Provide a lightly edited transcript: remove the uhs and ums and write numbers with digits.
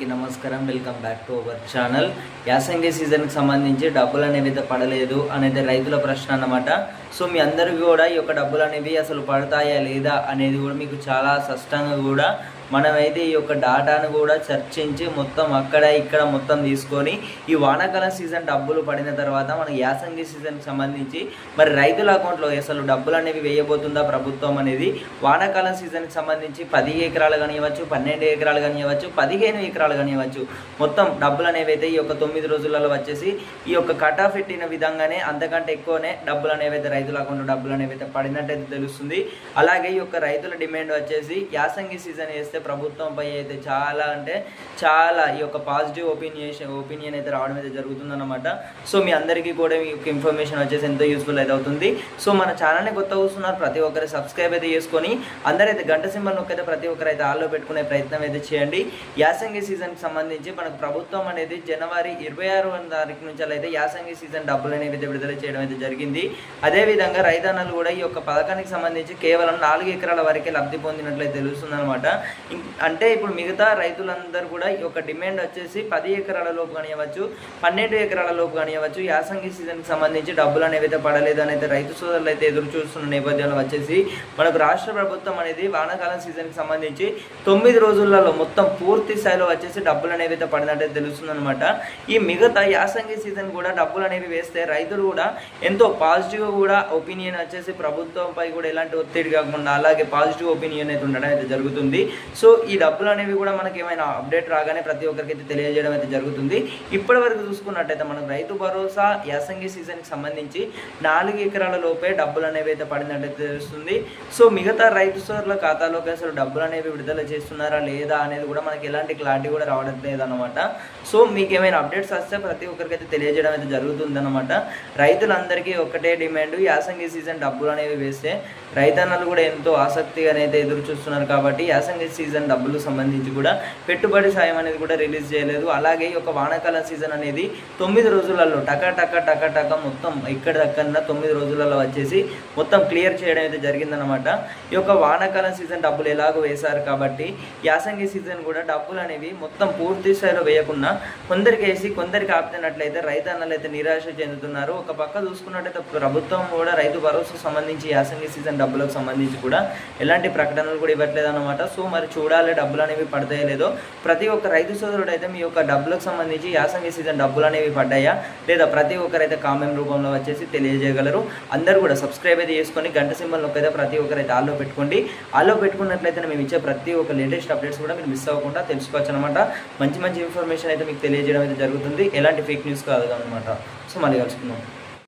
నమస్కారం welcome back to our channel. యాసంగి సీజన్కి సంబంధించి డబ్బులు అనేవి అయితే పడలేదు అనేది రైతుల ప్రశ్న అన్నమాట. సో మీ అందరికీ కూడా ఈ యొక్క డబ్బులు అనేవి అసలు పడతాయా లేదా అనేది కూడా మీకు చాలా స్పష్టంగా కూడా మనమైతే ఈ యొక్క డాటాను కూడా చర్చించి మొత్తం అక్కడ ఇక్కడ మొత్తం తీసుకొని ఈ వానాకాలం సీజన్ డబ్బులు పడిన తర్వాత మన యాసంగి సీజన్కి సంబంధించి మరి రైతుల అకౌంట్లో అసలు డబ్బులు అనేవి వేయబోతుందా ప్రభుత్వం అనేది వానాకాలం సీజన్కి సంబంధించి 10 ఎకరాలు కానివ్వచ్చు, 12 ఎకరాలు కానివ్వచ్చు, 15 ఎకరాలు కానివ్వచ్చు, మొత్తం డబ్బులు అనేవి అయితే ఈ యొక్క 9 రోజులలో వచ్చేసి ఈ యొక్క కట్ ఆఫ్ పెట్టిన విధంగానే అంతకంటే ఎక్కువనే డబ్బులు అనేవి అయితే రైతుల అకౌంట్లో డబ్బులు అనేవి అయితే పడినట్టయితే తెలుస్తుంది. అలాగే ఈ యొక్క రైతుల డిమాండ్ వచ్చేసి యాసంగి సీజన్ వేస్తే ప్రభుత్వంపై అయితే చాలా ఈ యొక్క పాజిటివ్ ఒపీనియన్ అయితే రావడం అయితే జరుగుతుందన్నమాట. సో మీ అందరికీ కూడా ఈ యొక్క ఇన్ఫర్మేషన్ వచ్చేసి ఎంతో యూస్ఫుల్ అయితే అవుతుంది. సో మన ఛానల్ని కొత్త చూస్తున్నారు ప్రతి ఒక్కరు సబ్స్క్రైబ్ అయితే చేసుకొని అందరైతే గంట సింబల్ నొక్కైతే ప్రతి ఒక్కరు అయితే ఆల్లో పెట్టుకునే ప్రయత్నం అయితే చేయండి. యాసంగి సీజన్కి సంబంధించి మనకు ప్రభుత్వం అనేది జనవరి 26వ తారీఖు నుంచి అయితే యాసంగి సీజన్ డబ్బులు అనేవి అయితే విడుదల చేయడం అయితే జరిగింది. అదేవిధంగా రైతన్నలు కూడా ఈ యొక్క పథకానికి సంబంధించి కేవలం 4 ఎకరాల వరకే లబ్ధి పొందినట్లయితే తెలుస్తుందన్నమాట. అంటే ఇప్పుడు మిగతా రైతులందరూ కూడా ఈ యొక్క డిమాండ్ వచ్చేసి 10 ఎకరాల లోపు కానివ్వచ్చు, 12 ఎకరాల లోపు కానివ్వచ్చు యాసంగి సీజన్కి సంబంధించి డబ్బులు అనేవి అయితే పడలేదు అని అయితే రైతు సోదరులు అయితే ఎదురు చూస్తున్న నేపథ్యంలో వచ్చేసి మనకు రాష్ట్ర ప్రభుత్వం అనేది వానాకాలం సీజన్కి సంబంధించి 9 రోజులలో మొత్తం పూర్తి స్థాయిలో వచ్చేసి డబ్బులు అనేవి అయితే పడినట్టు తెలుస్తుంది అనమాట. ఈ మిగతా యాసంగి సీజన్ కూడా డబ్బులు అనేవి వేస్తే రైతులు కూడా ఎంతో పాజిటివ్ కూడా ఒపీనియన్ వచ్చేసి ప్రభుత్వంపై కూడా ఎలాంటి ఒత్తిడి కాకుండా అలాగే పాజిటివ్ ఒపీనియన్ అయితే ఉండడం అయితే జరుగుతుంది. సో ఈ డబ్బులు అనేవి కూడా మనకి ఏమైనా అప్డేట్ రాగానే ప్రతి ఒక్కరికి అయితే తెలియజేయడం అయితే జరుగుతుంది. ఇప్పటి వరకు చూసుకున్నట్టయితే మనకు రైతు భరోసా యాసంగి సీజన్కి సంబంధించి 4 ఎకరాల లోపే డబ్బులు అనేవి అయితే పడినట్టయితే తెలుస్తుంది. సో మిగతా రైతు సోదరుల ఖాతాలోకి అసలు డబ్బులు అనేవి విడుదల చేస్తున్నారా లేదా అనేది కూడా మనకి ఎలాంటి క్లారిటీ కూడా రావడం లేదన్నమాట. సో మీకు ఏమైనా అప్డేట్స్ వస్తే ప్రతి ఒక్కరికి అయితే తెలియజేయడం అయితే జరుగుతుందన్నమాట. రైతులందరికీ ఒకటే డిమాండ్, యాసంగి సీజన్ డబ్బులు అనేవి వేస్తే రైతన్నలు కూడా ఎంతో ఆసక్తిగా అయితే ఎదురు చూస్తున్నారు. కాబట్టి యాసంగి సీజన్ డబ్బులు సంబంధించి కూడా పెట్టుబడి సాయం అనేది కూడా రిలీజ్ చేయలేదు. అలాగే ఈ యొక్క వానాకాలం సీజన్ అనేది 9 రోజులలో టక మొత్తం ఇక్కడ దక్కన 9 రోజులలో వచ్చేసి మొత్తం క్లియర్ చేయడం అయితే జరిగిందనమాట. ఈ యొక్క వానాకాలం సీజన్ డబ్బులు ఎలాగో వేశారు కాబట్టి యాసంగి సీజన్ కూడా డబ్బులు అనేవి మొత్తం పూర్తి స్థాయిలో వేయకుండా కొందరికి వేసి కొందరికి ఆపుతున్నట్లయితే రైతన్నలు అయితే నిరాశ చెందుతున్నారు. ఒక పక్క చూసుకున్నట్టయితే ప్రభుత్వం కూడా రైతు భరోసా సంబంధించి యాసంగి సీజన్ డబ్బులకు సంబంధించి కూడా ఎలాంటి ప్రకటనలు కూడా ఇవ్వట్లేదు అనమాట. సో మరి చూడాలి డబ్బులు అనేవి పడతాయో లేదో. ప్రతి ఒక్క రైతు సోదరుడు అయితే మీ యొక్క డబ్బులకు సంబంధించి యాసంగి సీజన్ డబ్బులు అనేవి పడ్డాయా లేదా ప్రతి ఒక్కరైతే కామెంట్ రూపంలో వచ్చేసి తెలియజేయగలరు. అందరూ కూడా సబ్స్క్రైబ్ అయితే చేసుకొని గంట సింబల్ నొక్కైతే ప్రతి ఒక్కరైతే ఆల్లో పెట్టుకోండి. ఆల్లో పెట్టుకున్నట్లయితే మేము ఇచ్చే ప్రతి ఒక్క లేటెస్ట్ అప్డేట్స్ కూడా మీరు మిస్ అవ్వకుండా తెలుసుకోవచ్చు అనమాట. మంచి ఇన్ఫర్మేషన్ అయితే మీకు తెలియజేయడం అయితే జరుగుతుంది. ఎలాంటి ఫేక్ న్యూస్ కాదు అనమాట. సో మళ్ళీ కలుసుకుందాం.